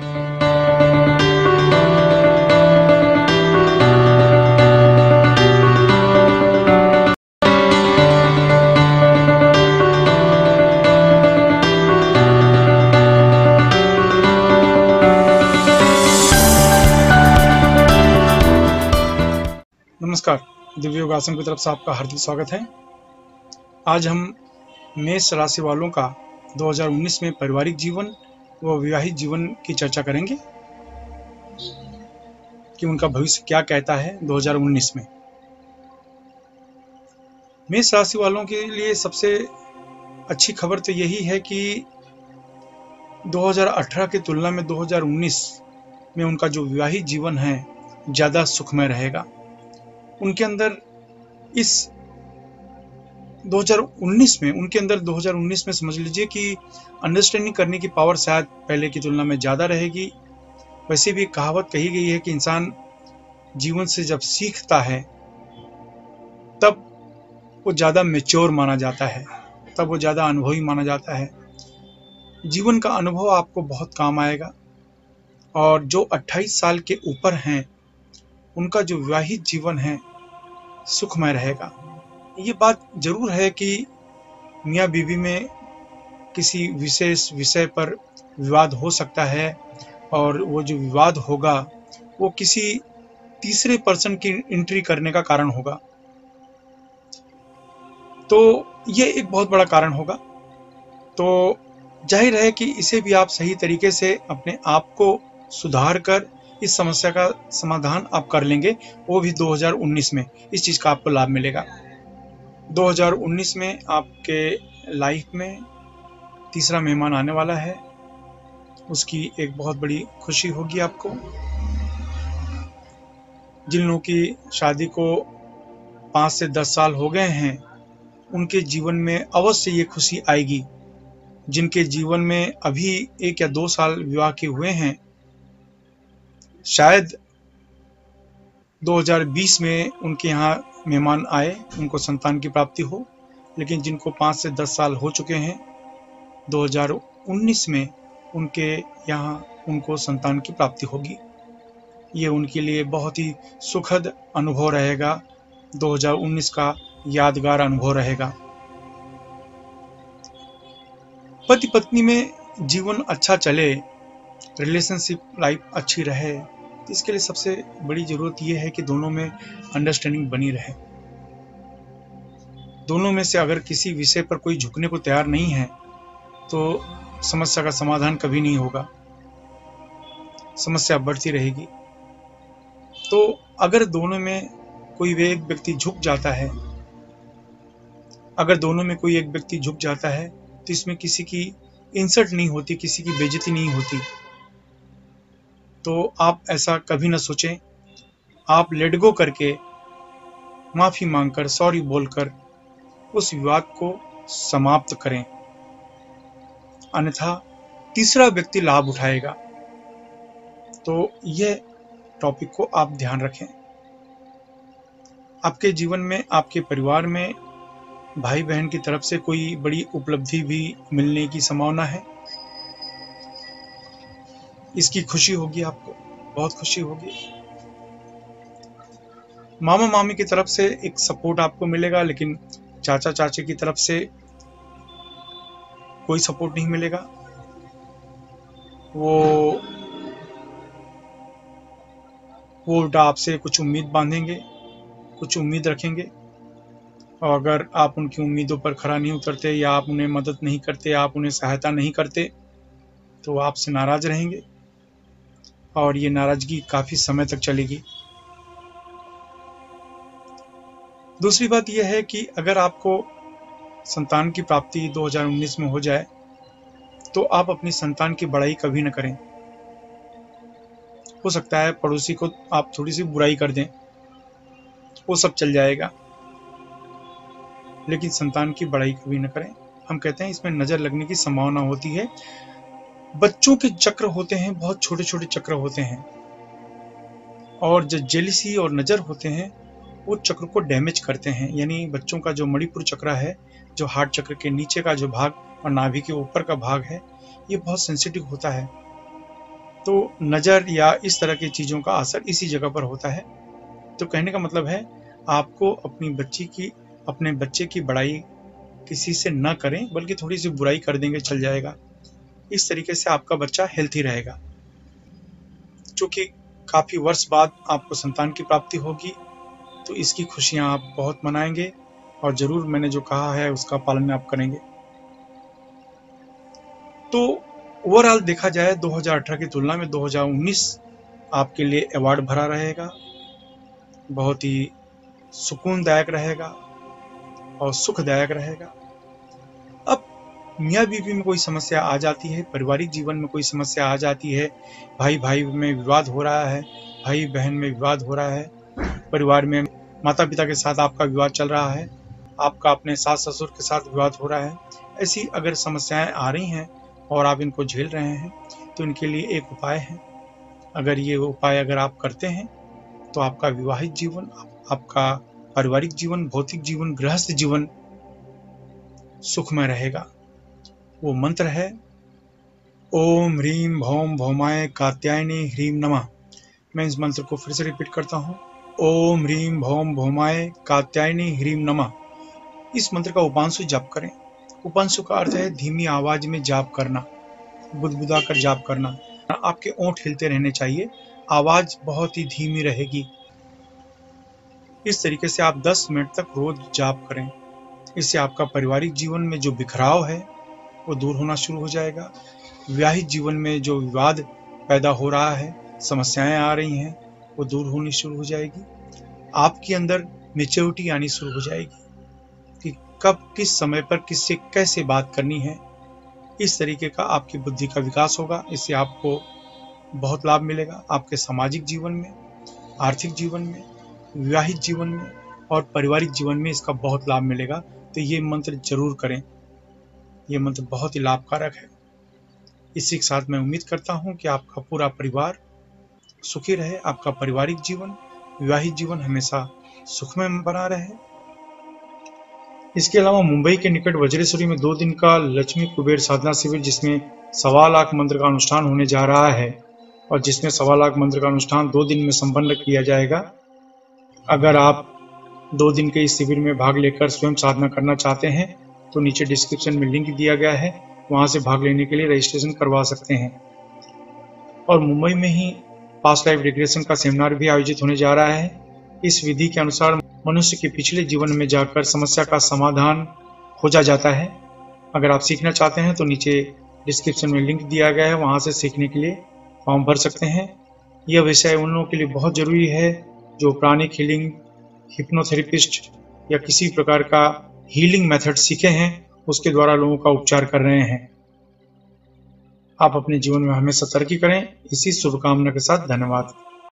नमस्कार, दिव्य योग आश्रम की तरफ से आपका हार्दिक स्वागत है। आज हम मेष राशि वालों का 2019 में पारिवारिक जीवन व विवाहित जीवन की चर्चा करेंगे कि उनका भविष्य क्या कहता है 2019 में। मेष राशि वालों के लिए सबसे अच्छी खबर तो यही है कि 2018 की तुलना में 2019 में उनका जो विवाहित जीवन है ज़्यादा सुखमय रहेगा। उनके अंदर इस 2019 में समझ लीजिए कि अंडरस्टैंडिंग करने की पावर शायद पहले की तुलना में ज़्यादा रहेगी। वैसे भी कहावत कही गई है कि इंसान जीवन से जब सीखता है तब वो ज़्यादा मैच्योर माना जाता है, तब वो ज़्यादा अनुभवी माना जाता है। जीवन का अनुभव आपको बहुत काम आएगा और जो 28 साल के ऊपर हैं उनका जो विवाहित जीवन है सुखमय रहेगा। ये बात जरूर है कि मियाँ बीवी में किसी विशेष विषय पर विवाद हो सकता है और वो जो विवाद होगा वो किसी तीसरे पर्सन की एंट्री करने का कारण होगा, तो ये एक बहुत बड़ा कारण होगा। तो जाहिर है कि इसे भी आप सही तरीके से अपने आप को सुधार कर इस समस्या का समाधान आप कर लेंगे, वो भी 2019 में इस चीज़ का आपको लाभ मिलेगा। 2019 में आपके लाइफ में तीसरा मेहमान आने वाला है, उसकी एक बहुत बड़ी खुशी होगी आपको। जिन लोगों की शादी को 5 से 10 साल हो गए हैं उनके जीवन में अवश्य ये खुशी आएगी। जिनके जीवन में अभी 1 या 2 साल विवाह के हुए हैं शायद 2020 में उनके यहाँ मेहमान आए, उनको संतान की प्राप्ति हो, लेकिन जिनको 5 से 10 साल हो चुके हैं 2019 में उनके यहाँ उनको संतान की प्राप्ति होगी। ये उनके लिए बहुत ही सुखद अनुभव रहेगा, 2019 का यादगार अनुभव रहेगा। पति पत्नी में जीवन अच्छा चले, रिलेशनशिप लाइफ अच्छी रहे, इसके लिए सबसे बड़ी ज़रूरत यह है कि दोनों में अंडरस्टैंडिंग बनी रहे। दोनों में से अगर किसी विषय पर कोई झुकने को तैयार नहीं है तो समस्या का समाधान कभी नहीं होगा, समस्या बढ़ती रहेगी। तो अगर दोनों में कोई एक व्यक्ति झुक जाता है, तो इसमें किसी की इंसल्ट नहीं होती, किसी की बेइज्जती नहीं होती। तो आप ऐसा कभी ना सोचें। आप लेट गो करके, माफ़ी मांगकर, सॉरी बोलकर उस विवाद को समाप्त करें, अन्यथा तीसरा व्यक्ति लाभ उठाएगा। तो यह टॉपिक को आप ध्यान रखें। आपके जीवन में, आपके परिवार में भाई बहन की तरफ से कोई बड़ी उपलब्धि भी मिलने की संभावना है, इसकी खुशी होगी, आपको बहुत खुशी होगी। मामा मामी की तरफ से एक सपोर्ट आपको मिलेगा, लेकिन चाचा चाची की तरफ से कोई सपोर्ट नहीं मिलेगा। वो उल्टा आपसे कुछ उम्मीद बांधेंगे, कुछ उम्मीद रखेंगे, और अगर आप उनकी उम्मीदों पर खरा नहीं उतरते या आप उन्हें मदद नहीं करते, आप उन्हें सहायता नहीं करते, तो आपसे नाराज रहेंगे और ये नाराजगी काफ़ी समय तक चलेगी। दूसरी बात यह है कि अगर आपको संतान की प्राप्ति 2019 में हो जाए तो आप अपनी संतान की बड़ाई कभी न करें। हो सकता है पड़ोसी को आप थोड़ी सी बुराई कर दें, वो सब चल जाएगा, लेकिन संतान की बड़ाई कभी न करें। हम कहते हैं इसमें नज़र लगने की संभावना होती है। बच्चों के चक्र होते हैं, बहुत छोटे छोटे चक्र होते हैं, और जो जेलिसी और नज़र होते हैं वो चक्र को डैमेज करते हैं। यानी बच्चों का जो मणिपुर चक्र है, जो हार्ट चक्र के नीचे का जो भाग और नाभि के ऊपर का भाग है, ये बहुत सेंसिटिव होता है। तो नज़र या इस तरह की चीज़ों का असर इसी जगह पर होता है। तो कहने का मतलब है, आपको अपने बच्चे की बड़ाई किसी से न करें, बल्कि थोड़ी सी बुराई कर देंगे चल जाएगा। इस तरीके से आपका बच्चा हेल्थी रहेगा। चूँकि काफ़ी वर्ष बाद आपको संतान की प्राप्ति होगी, तो इसकी खुशियाँ आप बहुत मनाएंगे और ज़रूर मैंने जो कहा है उसका पालन आप करेंगे। तो ओवरऑल देखा जाए 2018 की तुलना में 2019 आपके लिए अवार्ड भरा रहेगा, बहुत ही सुकूनदायक रहेगा और सुखदायक रहेगा। अब मियाँ बीवी में कोई समस्या आ जाती है, पारिवारिक जीवन में कोई समस्या आ जाती है, भाई भाई में विवाद हो रहा है, भाई बहन में विवाद हो रहा है, परिवार में माता पिता के साथ आपका विवाद चल रहा है, आपका अपने सास ससुर के साथ विवाद हो रहा है, ऐसी अगर समस्याएं आ रही हैं और आप इनको झेल रहे हैं, तो इनके लिए एक उपाय है। अगर ये उपाय अगर आप करते हैं तो आपका विवाहित जीवन, आपका पारिवारिक जीवन, भौतिक जीवन, गृहस्थ जीवन सुखमय रहेगा। वो मंत्र है ओम ह्रीम भौम भौमाय कात्यायनी ह्रीम नमः। मैं इस मंत्र को फिर से रिपीट करता हूँ, ओम ह्रीम भौम भौमाय कात्यायनी ह्रीम नमः। इस मंत्र का उपांशु जाप करें। उपांशु का अर्थ है धीमी आवाज में जाप करना, बुदबुदा कर जाप करना। आपके ओंठ हिलते रहने चाहिए, आवाज बहुत ही धीमी रहेगी। इस तरीके से आप 10 मिनट तक रोज जाप करें। इससे आपका पारिवारिक जीवन में जो बिखराव है वो दूर होना शुरू हो जाएगा। विवाहित जीवन में जो विवाद पैदा हो रहा है, समस्याएं आ रही हैं, वो दूर होनी शुरू हो जाएगी। आपके अंदर मैच्योरिटी आनी शुरू हो जाएगी कि कब किस समय पर किससे कैसे बात करनी है। इस तरीके का आपकी बुद्धि का विकास होगा। इससे आपको बहुत लाभ मिलेगा आपके सामाजिक जीवन में, आर्थिक जीवन में, विवाहित जीवन में और पारिवारिक जीवन में इसका बहुत लाभ मिलेगा। तो ये मंत्र जरूर करें, ये मंत्र बहुत ही लाभकारक है। इसी के साथ मैं उम्मीद करता हूँ कि आपका पूरा परिवार सुखी रहे, आपका पारिवारिक जीवन, विवाहित जीवन हमेशा सुखमय बना रहे। इसके अलावा मुंबई के निकट वज्रेश्वरी में 2 दिन का लक्ष्मी कुबेर साधना शिविर, जिसमें 1.25 लाख मंत्र का अनुष्ठान होने जा रहा है और जिसमें 1.25 लाख मंत्र का अनुष्ठान 2 दिन में संपन्न किया जाएगा। अगर आप 2 दिन के इस शिविर में भाग लेकर स्वयं साधना करना चाहते हैं तो नीचे डिस्क्रिप्शन में लिंक दिया गया है, वहां से भाग लेने के लिए रजिस्ट्रेशन करवा सकते हैं। और मुंबई में ही पास्ट लाइफ रिग्रेशन का सेमिनार भी आयोजित होने जा रहा है। इस विधि के अनुसार मनुष्य के पिछले जीवन में जाकर समस्या का समाधान खोजा जाता है। अगर आप सीखना चाहते हैं तो नीचे डिस्क्रिप्शन में लिंक दिया गया है, वहां से सीखने के लिए फॉर्म भर सकते हैं। यह विषय उन लोगों के लिए बहुत जरूरी है जो प्राणिक हीलिंग, हिप्नोथेरेपिस्ट या किसी प्रकार का हीलिंग मेथड सीखे हैं, उसके द्वारा लोगों का उपचार कर रहे हैं। आप अपने जीवन में हमेशा तरक्की करें, इसी शुभकामना के साथ धन्यवाद।